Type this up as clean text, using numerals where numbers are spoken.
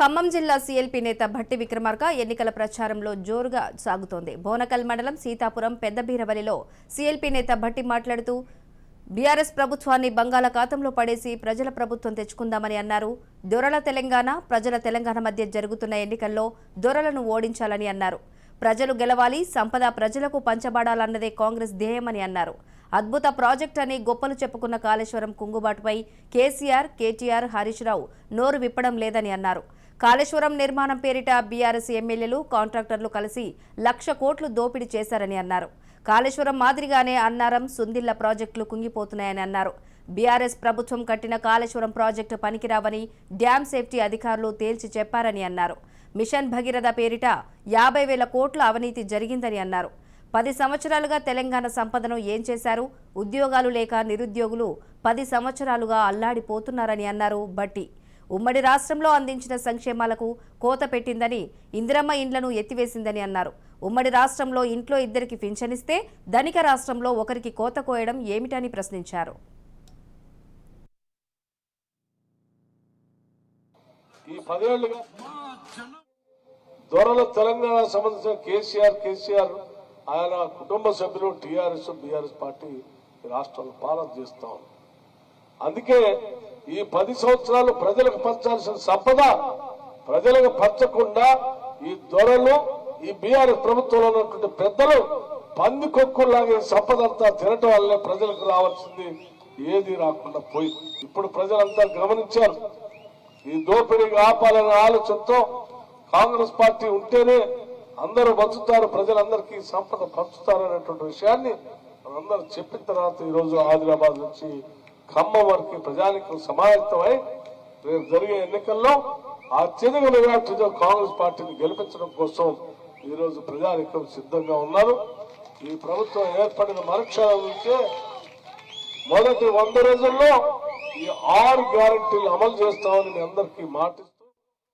ఖమ్మం జిల్లా సీఎల్పీ నేత భట్టి విక్రమార్క ఎన్నికల ప్రచారంలో జోరుగా సాగుతోంది. బోనకల్ మండలం సీతాపురం పెద్దబీరవలిలో సీఎల్పీ నేత భట్టి మాట్లాడుతూ బీఆర్ఎస్ ప్రభుత్వాన్ని బంగాళాఖాతంలో పడేసి ప్రజల ప్రభుత్వం తెచ్చుకుందామని అన్నారు. దొరల తెలంగాణ, ప్రజల తెలంగాణ మధ్య జరుగుతున్న ఎన్నికల్లో దొరలను ఓడించాలని అన్నారు. ప్రజలు గెలవాలి, సంపద ప్రజలకు పంచబడాలన్నదే కాంగ్రెస్ ధ్యేయమని అన్నారు. అద్భుత ప్రాజెక్ట్ అని గొప్పలు చెప్పుకున్న కాళేశ్వరం కుంగుబాటుపై కేసీఆర్, కేటీఆర్, హరీష్ రావు నోరు విప్పడం లేదని అన్నారు. కాళేశ్వరం నిర్మాణం పేరిట బీఆర్ఎస్ ఎమ్మెల్యేలు, కాంట్రాక్టర్లు కలిసి 1,00,000 కోట్లు దోపిడీ చేశారని అన్నారు. కాళేశ్వరం మాదిరిగానే అన్నారం, సుందిళ్ల ప్రాజెక్టులు కుంగిపోతున్నాయని అన్నారు. బీఆర్ఎస్ ప్రభుత్వం కట్టిన కాళేశ్వరం ప్రాజెక్టు పనికిరావని డ్యాం సేఫ్టీ అధికారులు తేల్చి చెప్పారని అన్నారు. మిషన్ భగీరథ పేరిట 50,000 కోట్ల అవినీతి జరిగిందని అన్నారు. 10 సంవత్సరాలుగా తెలంగాణ సంపదను ఏం చేశారు? ఉద్యోగాలు లేక నిరుద్యోగులు 10 సంవత్సరాలుగా అల్లాడిపోతున్నారని అన్నారు భట్టి. ఉమ్మడి రాష్ట్రంలో అందించిన సంక్షేమాలకు కోత పెట్టిందని, ఇందిరమ్మ ఇండ్లను ఎత్తివేసిందని అన్నారు. ఉమ్మడి రాష్ట్రంలో ఇంట్లో 2కి పింఛనిస్తే ధనిక రాష్ట్రంలో ఒకరికి కోత కోయడం ఏమిటని ప్రశ్నించారు. ఈ 10 ఏళ్లుగా దొరల తెలంగాణ సంబంధించిన కేసీఆర్ ఆయన కుటుంబ సభ్యులు టీఆర్ఎస్, బీఆర్ఎస్ పార్టీ రాష్ట్రాలను పాలన చేస్తా ఉంది. అందుకే ఈ 10 సంవత్సరాలు ప్రజలకు పంచాల్సిన సంపద ప్రజలకు పంచకుండా ఈ దొరలు, ఈ బీఆర్ఎస్ ప్రభుత్వంలో ఉన్నటువంటి పెద్దలు పందికొక్కులాగే సంపద అంతా తినటం వల్లే ప్రజలకు రావాల్సింది ఏది రాకుండా పోయింది. ఇప్పుడు ప్రజలంతా గమనించారు. ఈ దోపిడీకి ఆపాలనే ఆలోచనతో కాంగ్రెస్ పార్టీ ఉంటేనే అందరూ బతుకుతారు, ప్రజలందరికీ సంపద పంచుతారు అనేటువంటి విషయాన్ని అందరూ చెప్పిన తర్వాత ఈరోజు ఆదిలాబాద్ నుంచి ఖమ్మం వరకు ప్రజానికం సమాయత్తమై రేపు జరిగే ఎన్నికల్లో అత్యధిక మెజార్టీతో కాంగ్రెస్ పార్టీని గెలిపించడం కోసం ఈరోజు ప్రజానికం సిద్ధంగా ఉన్నారు. ఈ ప్రభుత్వం ఏర్పడిన మరుక్షణం నుంచే మొదటి 100 రోజుల్లో ఈ 6 గ్యారెంటీలు అమలు చేస్తామని మీ అందరికీ మాట